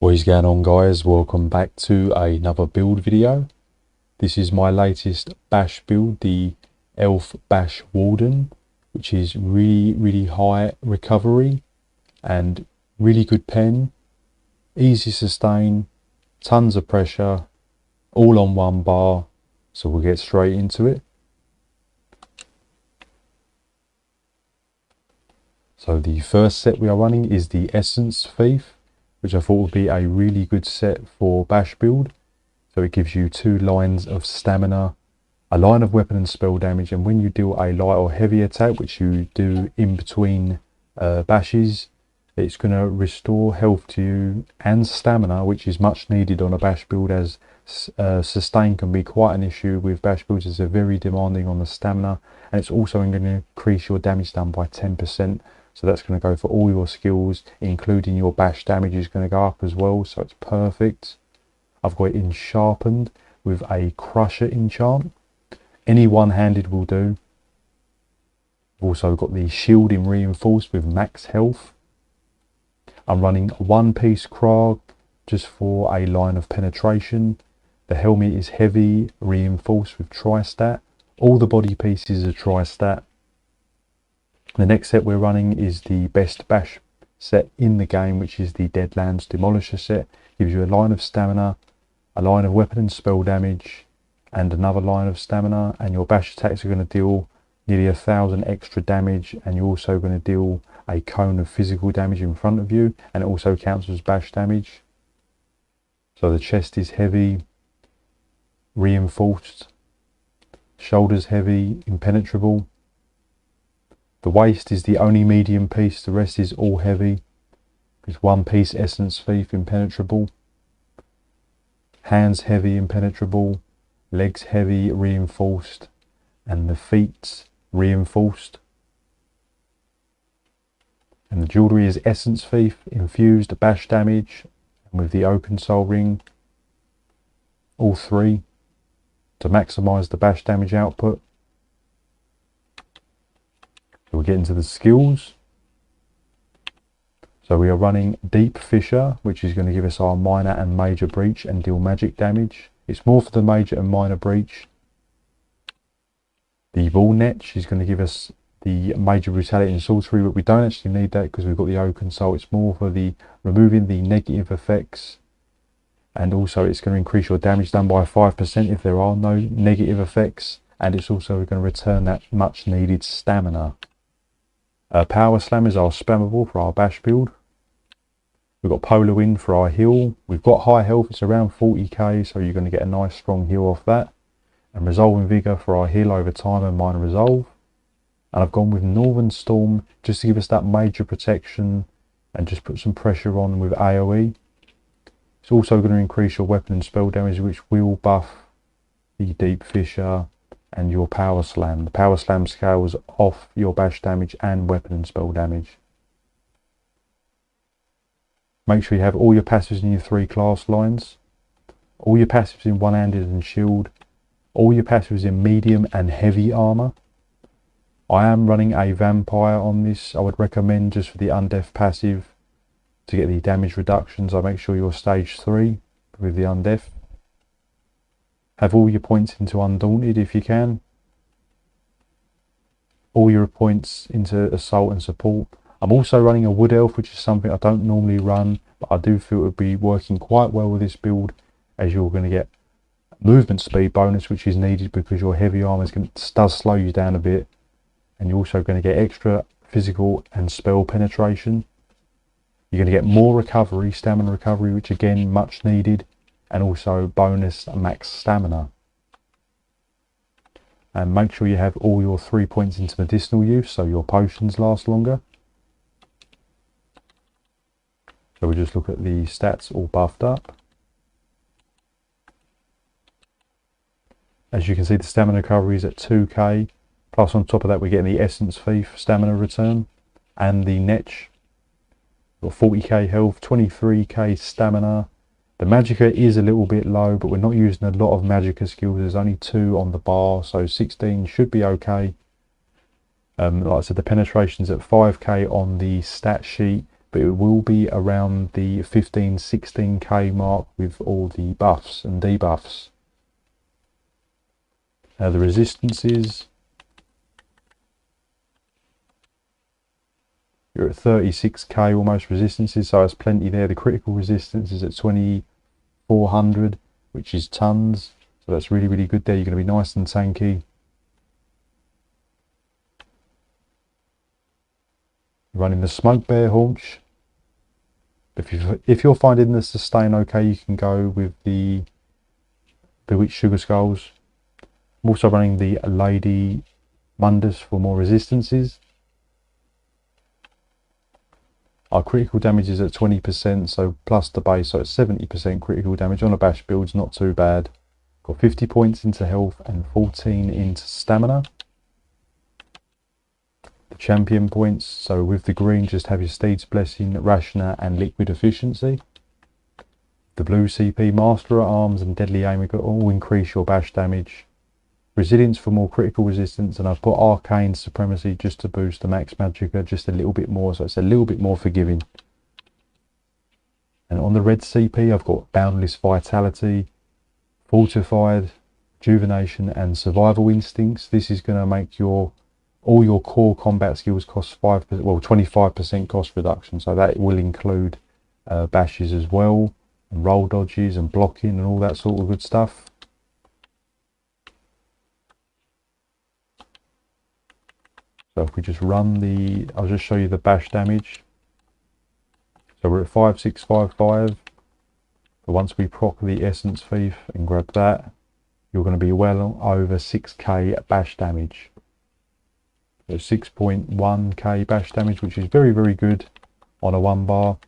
What is going on, guys? Welcome back to another build video. This is my latest bash build, the Elf Bash Warden, which is really high recovery and really good pen, easy sustain, tons of pressure, all on one bar. So we'll get straight into it. So the first set we are running is the Essence Fief, which I thought would be a really good set for bash build. So it gives you 2 lines of stamina, a line of weapon and spell damage, and when you deal a light or heavy attack, which you do in between bashes, it's going to restore health to you and stamina, which is much needed on a bash build, as sustain can be quite an issue with bash builds, as they're very demanding on the stamina, and it's also going to increase your damage done by 10%. So that's going to go for all your skills, including your bash damage is going to go up as well, so it's perfect. I've got it in sharpened with a crusher enchant. Any one-handed will do. I've also got the shield in reinforced with max health. I'm running one piece Krog just for a line of penetration. The helmet is heavy, reinforced with tri-stat. All the body pieces are tri-stat. The next set we're running is the best bash set in the game, which is the Deadlands Demolisher set. Gives you a line of stamina, a line of weapon and spell damage, and another line of stamina, and your bash attacks are going to deal nearly 1,000 extra damage, and you're also going to deal a cone of physical damage in front of you, and it also counts as bash damage. So the chest is heavy, reinforced, shoulders heavy, impenetrable. The waist is the only medium piece, the rest is all heavy. It's one piece Essence Fief, impenetrable. Hands heavy, impenetrable. Legs heavy, reinforced. And the feet reinforced. And the jewellery is Essence Fief, infused bash damage, and with the open soul ring. All 3 to maximise the bash damage output. So we'll get into the skills. So we are running Deep Fissure, which is going to give us our minor and major breach and deal magic damage. It's more for the major and minor breach. The Ball Netch is going to give us the major brutality and sorcery, but we don't actually need that because we've got the Oaken Soul. It's more for the removing the negative effects, and also it's going to increase your damage done by 5% if there are no negative effects, and it's also going to return that much needed stamina. Power Slammers are spammable for our bash build. We've got Polar Wind for our heal. We've got high health, it's around 40k, so you're going to get a nice strong heal off that. And Resolving Vigour for our heal over time and minor resolve. And I've gone with Northern Storm just to give us that major protection and just put some pressure on with AoE. It's also going to increase your weapon and spell damage, which will buff the Deep Fissure and your Power Slam. The Power Slam scales off your bash damage and weapon and spell damage. Make sure you have all your passives in your 3 class lines, all your passives in one-handed and shield, all your passives in medium and heavy armour. I am running a vampire on this. I would recommend just for the undeath passive to get the damage reductions. I make sure you're stage 3 with the undeath. Have all your points into Undaunted if you can. All your points into Assault and Support. I'm also running a Wood Elf, which is something I don't normally run, but I do feel it would be working quite well with this build, as you're going to get movement speed bonus, which is needed because your heavy armour does slow you down a bit, and you're also going to get extra physical and spell penetration. You're going to get more recovery, stamina recovery, which again much needed, and also bonus max stamina. And make sure you have all your 3 points into medicinal use, so your potions last longer. So we just look at the stats all buffed up. As you can see, the stamina recovery is at 2k, plus on top of that we're getting the Essence Fief stamina return and the Netch. Got 40k health, 23k stamina. The Magicka is a little bit low, but we're not using a lot of Magicka skills. There's only 2 on the bar, so 16 should be okay. Like I said, the penetration's at 5k on the stat sheet, but it will be around the 15-16k mark with all the buffs and debuffs. Now the resistances, you're at 36k almost resistances, so there's plenty there. The critical resistance is at 2400, which is tons, so that's really, really good there. You're going to be nice and tanky. Running the smoke bear haunch. If you're finding the sustain okay, you can go with the bewitched sugar skulls. I'm also running the lady mundus for more resistances. Our critical damage is at 20%, so plus the base, so it's 70% critical damage on a bash build. It's not too bad. Got 50 points into health and 14 into stamina. The champion points, so with the green just have your Steed's Blessing, Rationer and Liquid Efficiency. The blue CP, Master at Arms and Deadly Aim all increase your bash damage. Resilience for more critical resistance, and I've put Arcane Supremacy just to boost the max magicka just a little bit more, so it's a little bit more forgiving. And on the red CP I've got Boundless Vitality, Fortified, Rejuvenation and Survival Instincts. This is going to make all your core combat skills cost 25% cost reduction, so that will include bashes as well, and roll dodges and blocking and all that sort of good stuff. So if we just run I'll just show you the bash damage. So we're at 5655, but once we proc the Essence Fief and grab that, you're going to be well over 6k bash damage. 6.1k bash damage, which is very, very good on a 1 bar.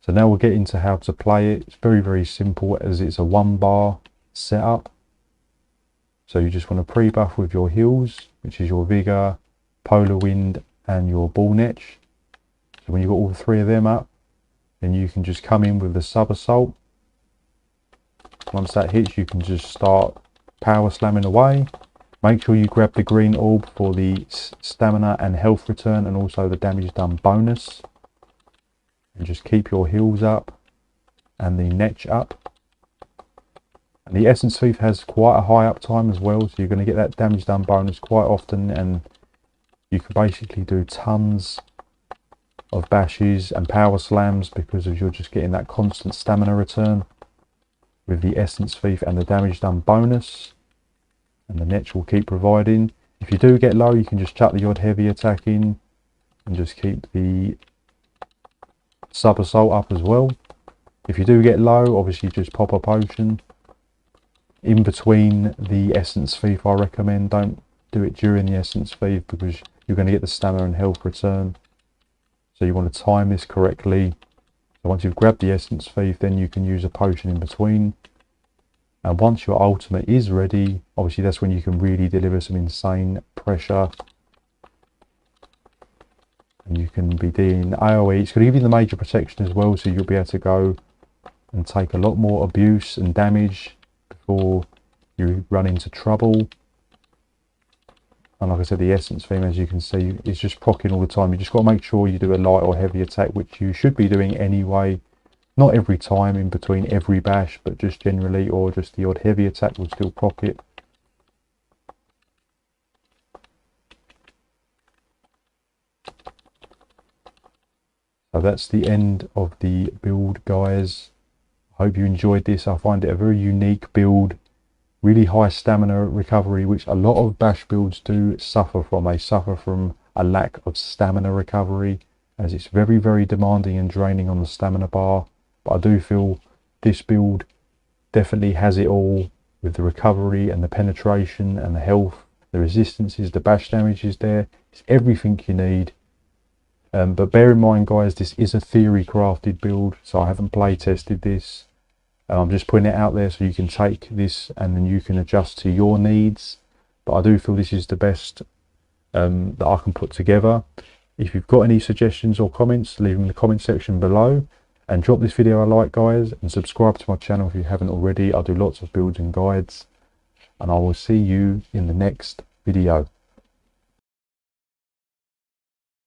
So now we'll get into how to play it. It's very, very simple as it's a 1 bar setup. So you just want to pre-buff with your heals, which is your Vigor, Polar Wind and your Ball Netch. So when you've got all 3 of them up, then you can just come in with the Sub Assault. Once that hits, you can just start power slamming away. Make sure you grab the green orb for the stamina and health return and also the damage done bonus. And just keep your heals up and the Netch up. And the Essence Fief has quite a high uptime as well, so you're going to get that damage done bonus quite often, and you can basically do tons of bashes and power slams because you're just getting that constant stamina return with the Essence Fief and the damage done bonus. And the Netch will keep providing. If you do get low, you can just chuck the odd heavy attack in and just keep the Sub Assault up as well. If you do get low, obviously just pop a potion. In between the Essence Fief, I recommend don't do it during the Essence Fief because you're going to get the stamina and health return. So you want to time this correctly. So once you've grabbed the Essence Fief, then you can use a potion in between. And once your ultimate is ready, obviously that's when you can really deliver some insane pressure. And you can be doing AoE. It's going to give you the major protection as well, so you'll be able to go and take a lot more abuse and damage before you run into trouble. And like I said, the Essence Fief, as you can see, is just proccing all the time. You just got to make sure you do a light or heavy attack, which you should be doing anyway. Not every time in between every bash, but just generally, or just the odd heavy attack will still proc it. So that's the end of the build, guys. I hope you enjoyed this. I find it a very unique build. Really high stamina recovery, which a lot of bash builds do suffer from. They suffer from a lack of stamina recovery, as it's very, very demanding and draining on the stamina bar. But I do feel this build definitely has it all, with the recovery and the penetration and the health, the resistances, the bash damage is there. It's everything you need. But bear in mind, guys, this is a theory crafted build, so I haven't play tested this. I'm just putting it out there so you can take this and then you can adjust to your needs. But I do feel this is the best that I can put together. If you've got any suggestions or comments, leave them in the comment section below. And drop this video a like, guys, and subscribe to my channel if you haven't already. I do lots of builds and guides. And I will see you in the next video.